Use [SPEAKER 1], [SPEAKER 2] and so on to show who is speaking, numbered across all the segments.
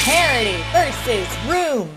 [SPEAKER 1] Charity versus Room.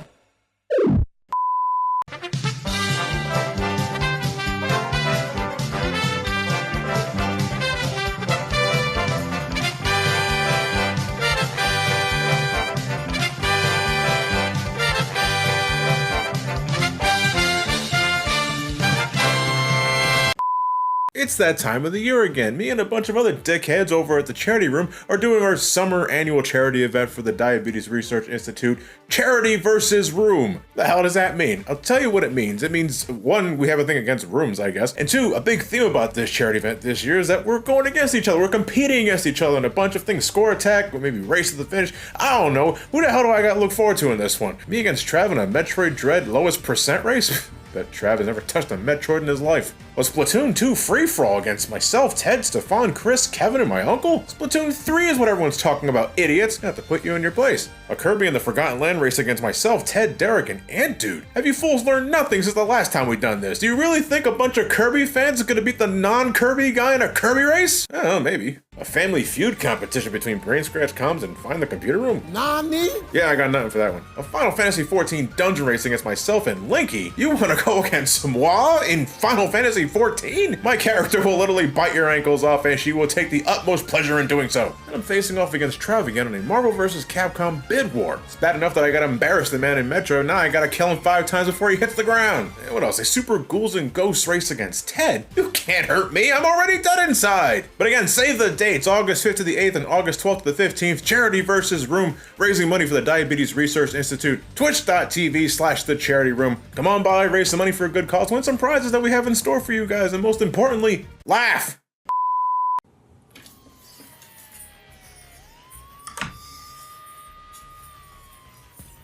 [SPEAKER 2] It's that time of the year again. Me and a bunch of other dickheads over at the charity room are doing our summer annual charity event for the Diabetes Research Institute, Charity versus Room. The hell does that mean? I'll tell you what it means. It means, one, we have a thing against rooms, I guess, and two, a big theme about this charity event this year is that we're going against each other. We're competing against each other in a bunch of things. Score attack, or maybe race to the finish. I don't know. Who the hell do I got to look forward to in this one? Me against Trav in a Metroid Dread lowest percent race? Bet Trav has never touched a Metroid in his life. A Splatoon 2 free-for-all against myself, Ted, Stefan, Chris, Kevin, and my uncle? Splatoon 3 is what everyone's talking about, idiots. I have to put you in your place. A Kirby in the Forgotten Land race against myself, Ted, Derek, and Ant Dude. Have you fools learned nothing since the last time we done this? Do you really think a bunch of Kirby fans are gonna beat the non-Kirby guy in a Kirby race? I don't know, maybe. A family feud competition between Brain Scratch Comms and Find the Computer Room?
[SPEAKER 3] Nani?
[SPEAKER 2] Yeah, I got nothing for that one. A Final Fantasy XIV dungeon race against myself and Linky? You wanna go against moi in Final Fantasy XIV? My character will literally bite your ankles off and she will take the utmost pleasure in doing so. And I'm facing off against Trav again in a Marvel vs. Capcom bid war. It's bad enough that I gotta embarrass the man in Metro, now I gotta kill him 5 times before he hits the ground. And what else? A Super Ghouls and Ghosts race against Ted? You can't hurt me, I'm already dead inside! But again, save the dates, August 5th to the 8th and August 12th to the 15th, Charity versus Room, raising money for the Diabetes Research Institute, twitch.tv/the charity room. Come on by, raise some money for a good cause, win some prizes that we have in store for you guys, and most importantly, laugh!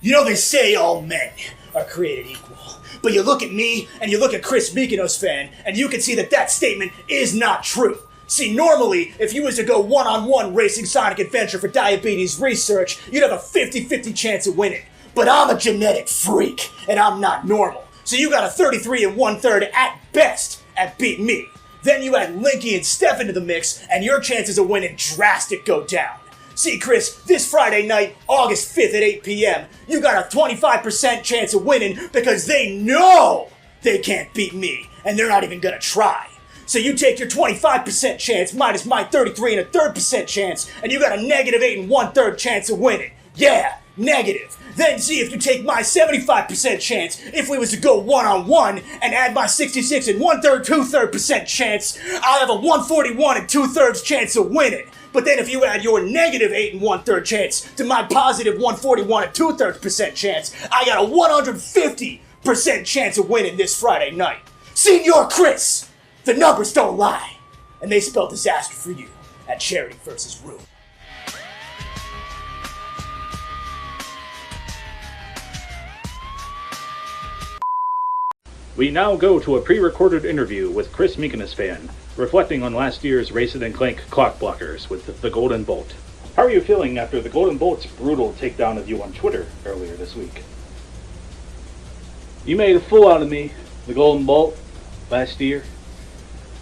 [SPEAKER 4] You know they say all men are created equal. But you look at me, and you look at MykonosFan, and you can see that that statement is not true. See, normally, if you was to go one-on-one racing Sonic Adventure for Diabetes Research, you'd have a 50-50 chance of winning. But I'm a genetic freak, and I'm not normal. So you got a 33 1/3 at best at beating me. Then you add Linky and Steph into the mix, and your chances of winning drastic go down. See, Chris, this Friday night, August 5th at 8 p.m., you got a 25% chance of winning because they know they can't beat me, and they're not even gonna try. So you take your 25% chance minus my 33 1/3% chance, and you got a negative 8 1/3 chance of winning. Yeah, negative. Then see if you take my 75% chance, if we was to go one-on-one, and add my 66 1/3, 2/3% chance, I'll have a 141 2/3 chance of winning. But then if you add your negative 8 1/3 chance to my positive 141 2/3% chance, I got a 150% chance of winning this Friday night. Senor Chris, the numbers don't lie, and they spell disaster for you at Charity versus Room.
[SPEAKER 5] We now go to a pre-recorded interview with Chris MykonosFan, reflecting on last year's Ratchet & Clank clock blockers with the Golden Bolt. How are you feeling after the Golden Bolt's brutal takedown of you on Twitter earlier this week? You made a fool out of me, the Golden Bolt, last year.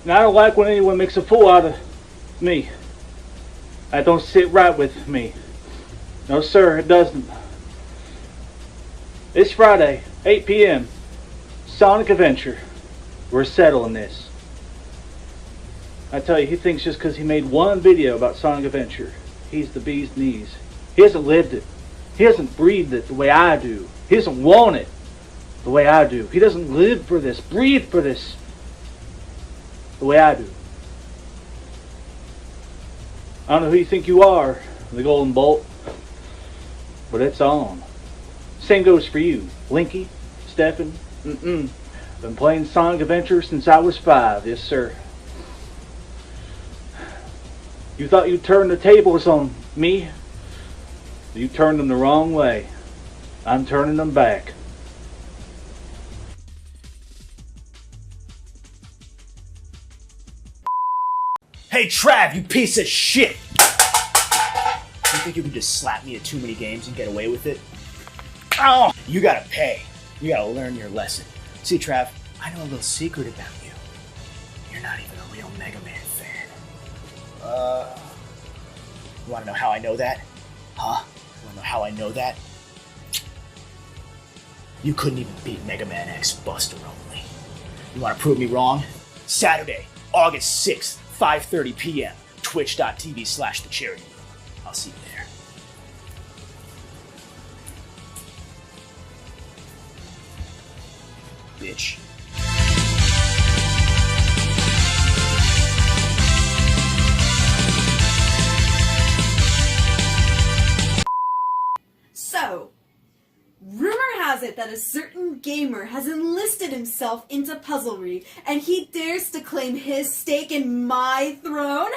[SPEAKER 5] And I don't like when anyone makes a fool out of me. That don't sit right with me. No sir, it doesn't. This Friday, 8 p.m., Sonic Adventure. We're settling this. I tell you, he thinks just because he made one video about Sonic Adventure, he's the bee's knees. He hasn't lived it. He hasn't breathed it the way I do. He doesn't want it the way I do. He doesn't live for this, breathe for this the way I do. I don't know who you think you are, the Golden Bolt, but it's on. Same goes for you, Linky, Stefan. Been playing Sonic Adventure since I was 5, yes sir. You thought you'd turn the tables on me? You turned them the wrong way. I'm turning them back.
[SPEAKER 4] Hey Trav, you piece of shit! You think you can just slap me at too many games and get away with it? Oh! You gotta pay. You gotta learn your lesson. See, Trav, I know a little secret about you. not even a real Mega Man fan. You wanna know how I know that? Huh? You wanna know how I know that? You couldn't even beat Mega Man X Buster only. You wanna prove me wrong? Saturday, August 6th, 5:30 p.m. Twitch.tv/thecharity room. I'll see you there. Bitch.
[SPEAKER 1] So, rumor has it that a certain gamer has enlisted himself into puzzlery, and he dares to claim his stake in my throne?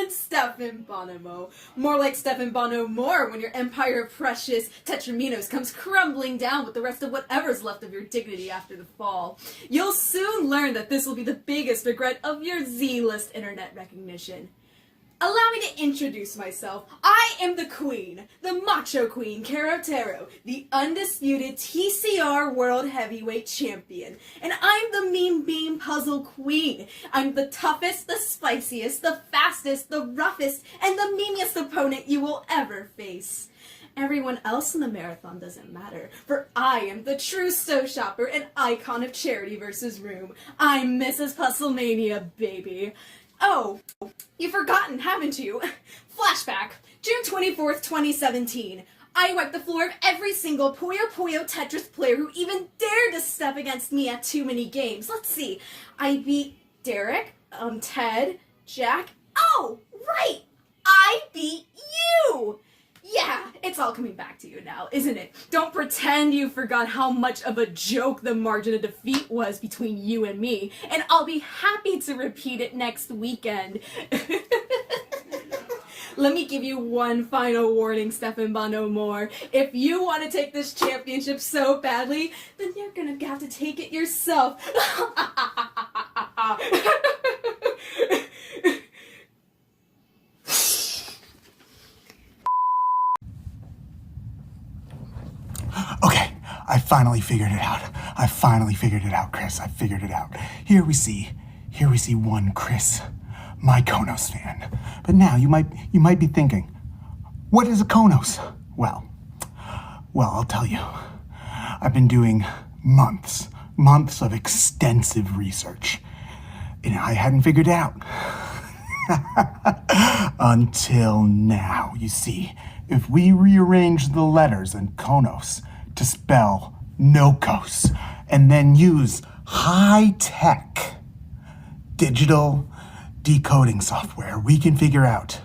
[SPEAKER 1] Stefan Bonomo. More like Stefan Bono more when your empire of precious Tetraminos comes crumbling down with the rest of whatever's left of your dignity after the fall. You'll soon learn that this will be the biggest regret of your Z-list internet recognition. Allow me to introduce myself. I am the queen, the macho queen, CaroTaro, the undisputed TCR World Heavyweight Champion. And I'm the Mean Bean Puzzle Queen. I'm the toughest, the spiciest, the fastest, the roughest, and the memest opponent you will ever face. Everyone else in the marathon doesn't matter, for I am the true stove shopper and icon of charity versus room. I'm Mrs. Puzzlemania, baby. Oh, you've forgotten, haven't you? Flashback, June 24th, 2017. I wiped the floor of every single Puyo Puyo Tetris player who even dared to step against me at too many games. Let's see. I beat Derek, Ted, Jack. Oh, right! I beat you! Yeah, it's all coming back to you now, isn't it? Don't pretend you forgot how much of a joke the margin of defeat was between you and me, and I'll be happy to repeat it next weekend. Let me give you one final warning, Stefan Bono Moore. If you want to take this championship so badly, then you're gonna have to take it yourself.
[SPEAKER 3] Okay, I finally figured it out. I finally figured it out, Chris. I figured it out. Here we see one Chris, MykonosFan. But now you might be thinking, what is a Konos? Well, I'll tell you. I've been doing months of extensive research, and I hadn't figured it out. Until now. You see, if we rearrange the letters in Konos to spell Nokos, and then use high-tech digital decoding software, we can figure out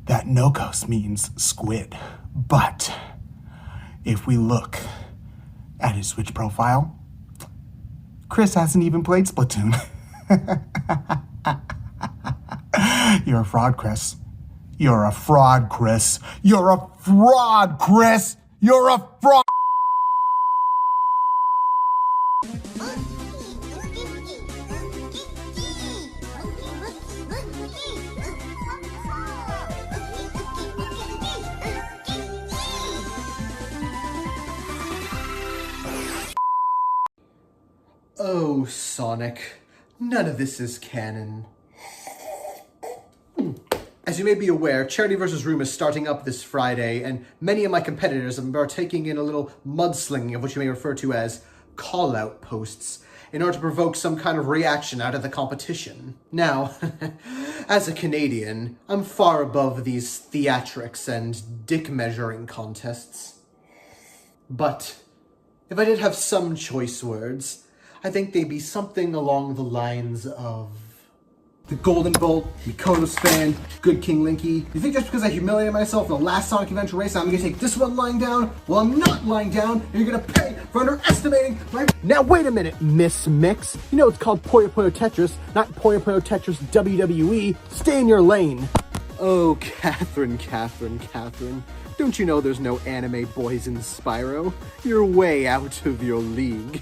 [SPEAKER 3] that Nokos means squid. But if we look at his Switch profile, Chris hasn't even played Splatoon. You're a fraud, Chris. You're a fraud, Chris. You're a fraud, Chris. You're a fraud.
[SPEAKER 6] Oh, Sonic, none of this is canon. As you may be aware, Charity vs. Room is starting up this Friday, and many of my competitors are partaking in a little mudslinging of what you may refer to as call-out posts, in order to provoke some kind of reaction out of the competition. Now, as a Canadian, I'm far above these theatrics and dick-measuring contests. But if I did have some choice words, I think they'd be something along the lines of the Golden Bolt, MykonosFan, GoodKingLinky. You think just because I humiliated myself in the last Sonic Adventure race, I'm gonna take this one lying down? Well, I'm not lying down, and you're gonna pay for underestimating my— Now wait a minute, Miss Mix. You know it's called Puyo Puyo Tetris, not Puyo Puyo Tetris WWE. Stay in your lane. Oh, Qatherine. Don't you know there's no anime boys in Spyro? You're way out of your league.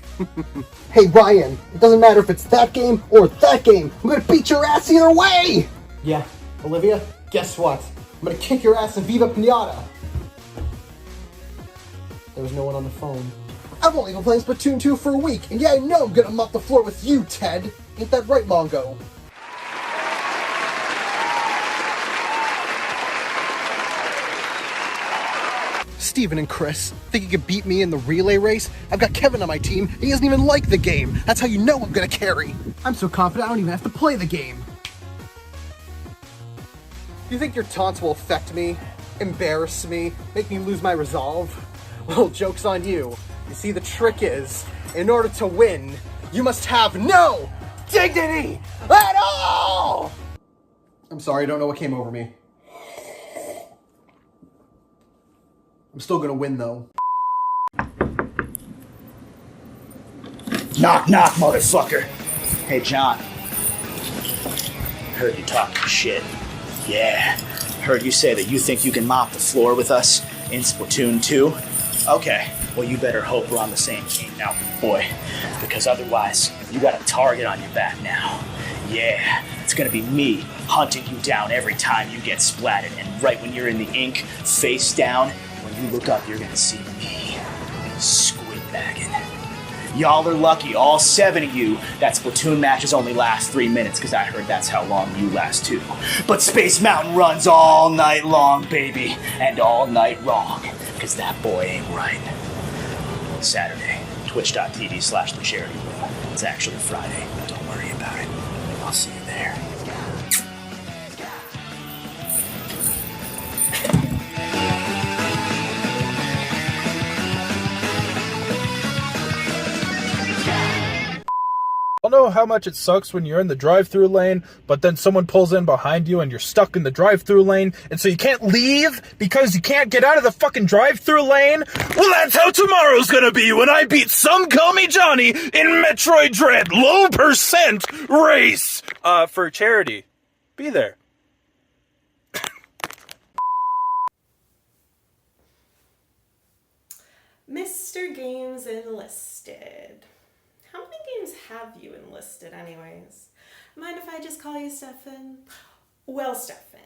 [SPEAKER 7] Hey Ryan, it doesn't matter if it's that game or that game. I'm gonna beat your ass either way!
[SPEAKER 6] Yeah, Olivia, guess what? I'm gonna kick your ass in Viva Pinata. There was no one on the phone.
[SPEAKER 7] I've only been playing Splatoon 2 for a week, and yeah, I know I'm gonna mop the floor with you, Ted. Ain't that right, Mongo? Steven and Chris, think you can beat me in the relay race? I've got Kevin on my team, and he doesn't even like the game. That's how you know I'm gonna carry. I'm so confident I don't even have to play the game. You think your taunts will affect me? Embarrass me? Make me lose my resolve? Well, joke's on you. You see, the trick is, in order to win, you must have no dignity at all! I'm sorry, I don't know what came over me. I'm still gonna win, though.
[SPEAKER 4] Knock, knock, motherfucker. Hey, John. Heard you talking shit. Yeah. Heard you say that you think you can mop the floor with us in Splatoon 2. Okay. Well, you better hope we're on the same team now, boy. Because otherwise, you got a target on your back now. Yeah. It's gonna be me hunting you down every time you get splatted. And right when you're in the ink, face down, when you look up, you're gonna see me squid bagging. Y'all are lucky, all 7 of you, that Splatoon matches only last 3 minutes, because I heard that's how long you last too. But Space Mountain runs all night long, baby, and all night wrong, because that boy ain't right. Saturday, twitch.tv/the charity room. It's actually Friday, but don't worry about it. I'll see you there.
[SPEAKER 8] I don't know how much it sucks when you're in the drive-thru lane, but then someone pulls in behind you and you're stuck in the drive-thru lane, and so you can't leave because you can't get out of the fucking drive-thru lane. Well, that's how tomorrow's gonna be when I beat SomecallmeJohnny in Metroid Dread low percent race for charity. Be there.
[SPEAKER 9] Mr. Games Enlisted. How many games have you enlisted anyways? Mind if I just call you Stefan? Well, Stefan,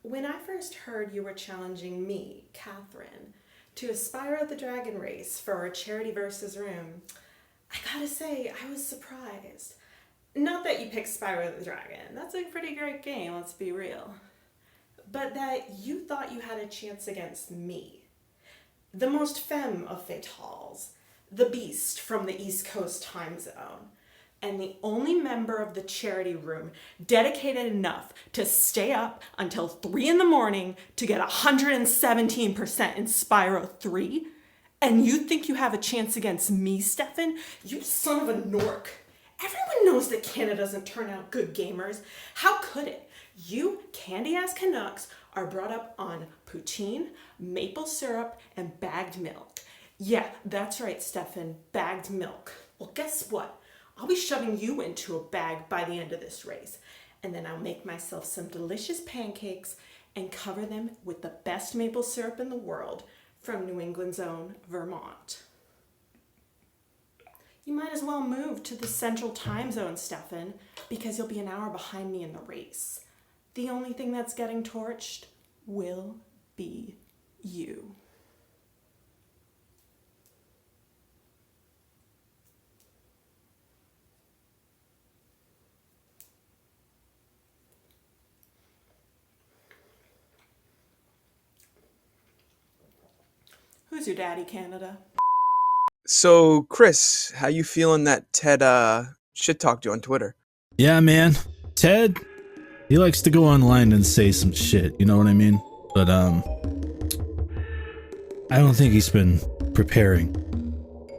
[SPEAKER 9] when I first heard you were challenging me, Qatherine, to a Spyro the Dragon race for our charity versus room, I gotta say, I was surprised. Not that you picked Spyro the Dragon, that's a pretty great game, let's be real. But that you thought you had a chance against me. The most femme of fatales, the beast from the East Coast time zone, and the only member of the charity room dedicated enough to stay up until 3 a.m. to get 117% in Spyro 3? And you think you have a chance against me, Stefan? You son of a nork. Everyone knows that Canada doesn't turn out good gamers. How could it? You candy-ass Canucks are brought up on poutine, maple syrup, and bagged milk. Yeah, that's right, Stefan, bagged milk. Well, guess what? I'll be shoving you into a bag by the end of this race. And then I'll make myself some delicious pancakes and cover them with the best maple syrup in the world from New England's own Vermont. You might as well move to the central time zone, Stefan, because you'll be an hour behind me in the race. The only thing that's getting torched will be you. Who's your daddy, Canada?
[SPEAKER 10] So, Chris, how you feeling that Ted shit talked you on Twitter?
[SPEAKER 11] Yeah, man. Ted, he likes to go online and say some shit, you know what I mean? But, I don't think he's been preparing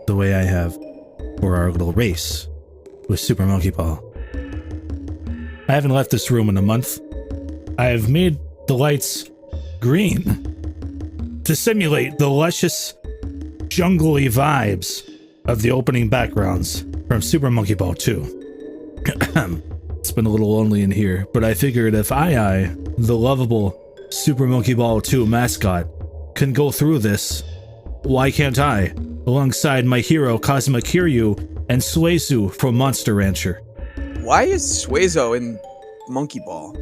[SPEAKER 11] the way I have for our little race with Super Monkey Ball. I haven't left this room in a month. I've made the lights green to simulate the luscious, jungly vibes of the opening backgrounds from Super Monkey Ball 2. It's been a little lonely in here, but I figured if I, the lovable Super Monkey Ball 2 mascot, can go through this, why can't I, alongside my hero Cosmic Kiryu and Suezu from Monster Rancher?
[SPEAKER 10] Why is Suezo in Monkey Ball?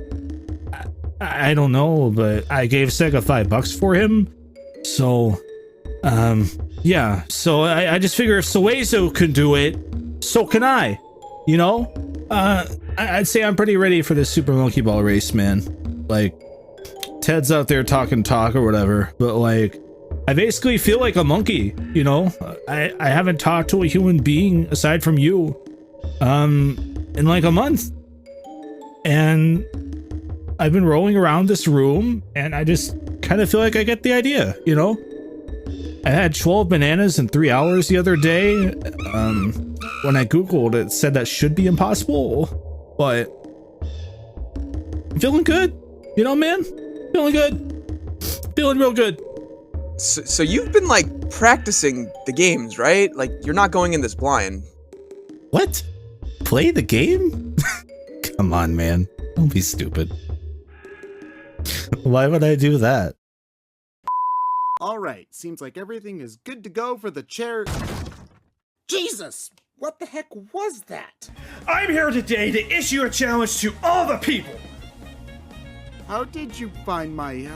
[SPEAKER 11] I don't know, but I gave Sega $5 for him, so, Yeah, so I just figure if Suezo can do it, so can I. You know? I'd say I'm pretty ready for this Super Monkey Ball race, man. Like, Ted's out there talking talk or whatever, but like, I basically feel like a monkey, you know? I haven't talked to a human being aside from you, in like a month. And I've been rolling around this room, and I just kind of feel like I get the idea, you know? I had 12 bananas in 3 hours the other day. When I Googled, it said that should be impossible, but I'm feeling good. You know, man? Feeling good. Feeling real good.
[SPEAKER 10] So you've been, like, practicing the games, right? Like, you're not going in this blind.
[SPEAKER 11] What? Play the game? Come on, man. Don't be stupid. Why would I do that?
[SPEAKER 12] All right, seems like everything is good to go for the chair. Jesus! What the heck was that?
[SPEAKER 13] I'm here today to issue a challenge to all the people.
[SPEAKER 12] How did you find my...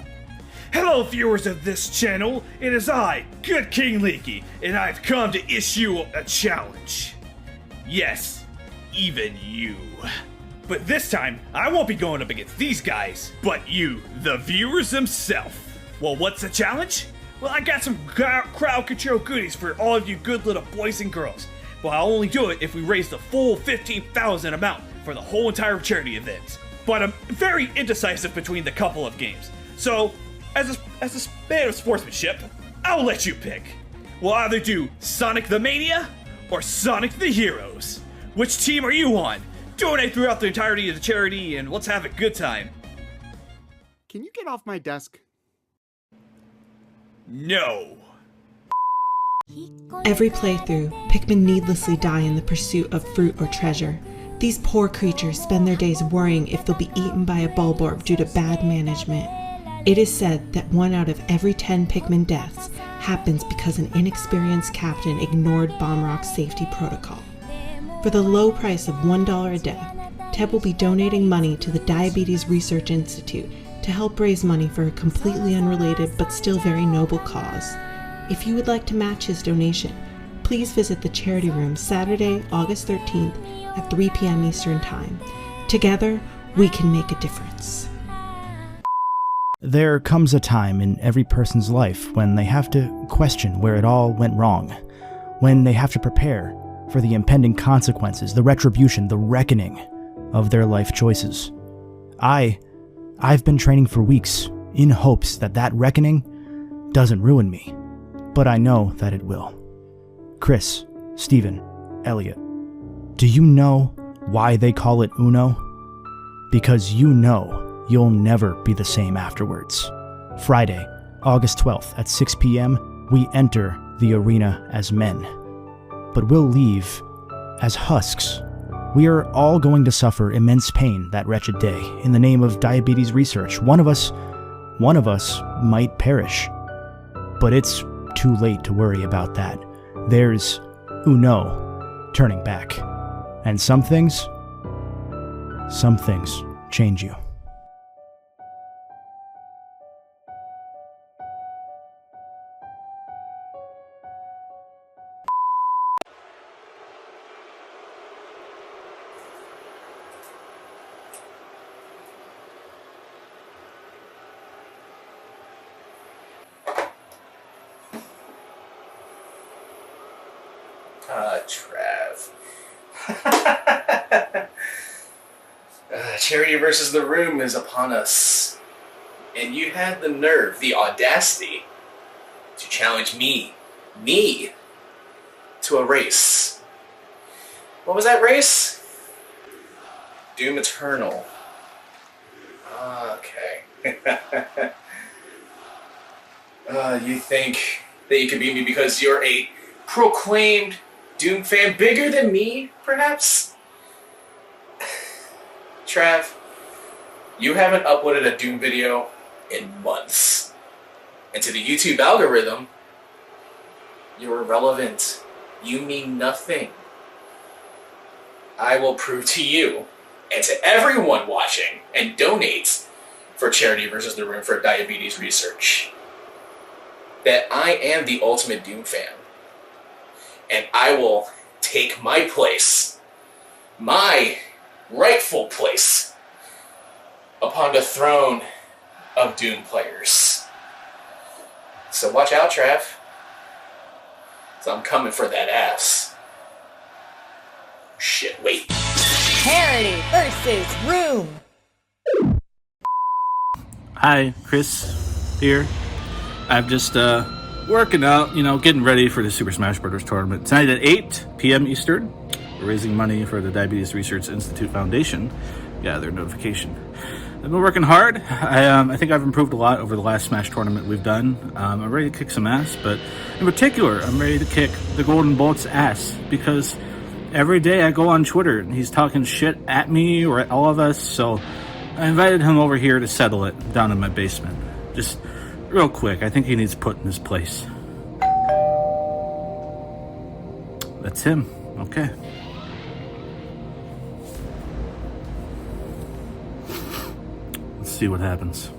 [SPEAKER 13] Hello, viewers of this channel. It is I, GoodKingLinky, and I've come to issue a challenge. Yes, even you. But this time, I won't be going up against these guys, but you, the viewers themselves. Well, what's the challenge? Well, I got some crowd control goodies for all of you good little boys and girls. Well, I'll only do it if we raise the full $15,000 amount for the whole entire charity event. But I'm very indecisive between the couple of games. So, as a man of sportsmanship, I'll let you pick. We'll either do Sonic the Mania or Sonic the Heroes. Which team are you on? Donate throughout the entirety of the charity and let's have a good time.
[SPEAKER 12] Can you get off my desk?
[SPEAKER 13] No.
[SPEAKER 9] Every playthrough, Pikmin needlessly die in the pursuit of fruit or treasure. These poor creatures spend their days worrying if they'll be eaten by a Bulborb due to bad management. It is said that 1 out of every 10 Pikmin deaths happens because an inexperienced captain ignored Bombrock's safety protocol. For the low price of $1 a death, Ted will be donating money to the Diabetes Research Institute to help raise money for a completely unrelated but still very noble cause. If you would like to match his donation, please visit the charity room Saturday, August 13th at 3 p.m. Eastern Time. Together, we can make a difference.
[SPEAKER 14] There comes a time in every person's life when they have to question where it all went wrong, when they have to prepare for the impending consequences, the retribution, the reckoning of their life choices. I've been training for weeks in hopes that that reckoning doesn't ruin me, but I know that it will. Chris, Steven, Elliot, do you know why they call it Uno? Because you know you'll never be the same afterwards. Friday, August 12th at 6 p.m., we enter the arena as men, but we'll leave as husks. We are all going to suffer immense pain that wretched day in the name of diabetes research. One of us might perish, but it's too late to worry about that. There's Uno turning back, and some things change you.
[SPEAKER 15] Trav. Charity versus the room is upon us. And you had the nerve, the audacity, to challenge me, to a race. What was that race? Doom Eternal. Okay. You think that you could beat me because you're a proclaimed Doom fan bigger than me, perhaps? Trav, you haven't uploaded a Doom video in months. And to the YouTube algorithm, you're irrelevant. You mean nothing. I will prove to you, and to everyone watching and donates for Charity versus the Room for Diabetes Research, that I am the ultimate Doom fan. and I will take my place, my rightful place, upon the throne of Doom players. So watch out, Trav. So I'm coming for that ass. Shit, wait.
[SPEAKER 16] Charity versus Room.
[SPEAKER 11] Hi, Chris here. I'm just working out, getting ready for the Super Smash Bros. Tournament. Tonight at 8 p.m. Eastern. We're raising money for the Diabetes Research Institute Foundation. Yeah, their notification. I've been working hard. I think I've improved a lot over the last Smash tournament we've done. I'm ready to kick some ass, but in particular, I'm ready to kick the Golden Bolt's ass because every day I go on Twitter and he's talking shit at me or at all of us, so I invited him over here to settle it down in my basement. Just real quick, I think he needs put in his place. That's him. Okay. Let's see what happens.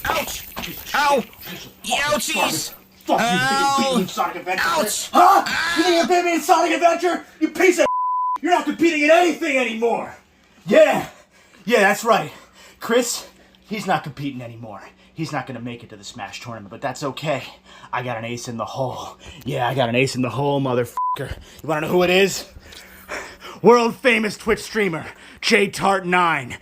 [SPEAKER 4] Ouch! Ow! Ouchies! Fuck you, think you're beating Sonic Adventure? Ouch! Huh? You think you're beating me in Sonic Adventure? You piece of You're not competing in anything anymore! Yeah, that's right. Chris, he's not competing anymore. He's not gonna make it to the Smash tournament, but that's okay. I got an ace in the hole. Yeah, I got an ace in the hole, motherfucker. You wanna know who it is? World famous Twitch streamer, JTart9.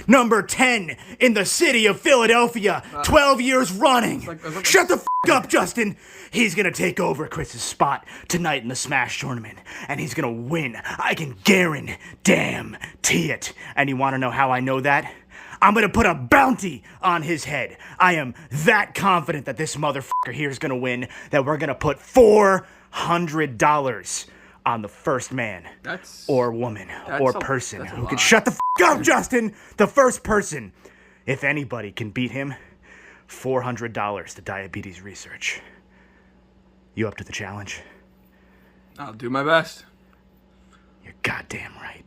[SPEAKER 4] Number 10 in the city of Philadelphia, 12 years running. Shut the f*** up, Justin. He's gonna take over Chris's spot tonight in the Smash tournament, and he's gonna win. I can guarantee it. And you wanna know how I know that? I'm gonna put a bounty on his head. I am that confident that this motherfucker here is gonna win that we're gonna put $400 on the first man or woman or person who can shut the f*** up, Justin! The first person, if anybody can beat him, $400 to Diabetes Research. You up to the challenge?
[SPEAKER 10] I'll do my best.
[SPEAKER 4] You're goddamn right.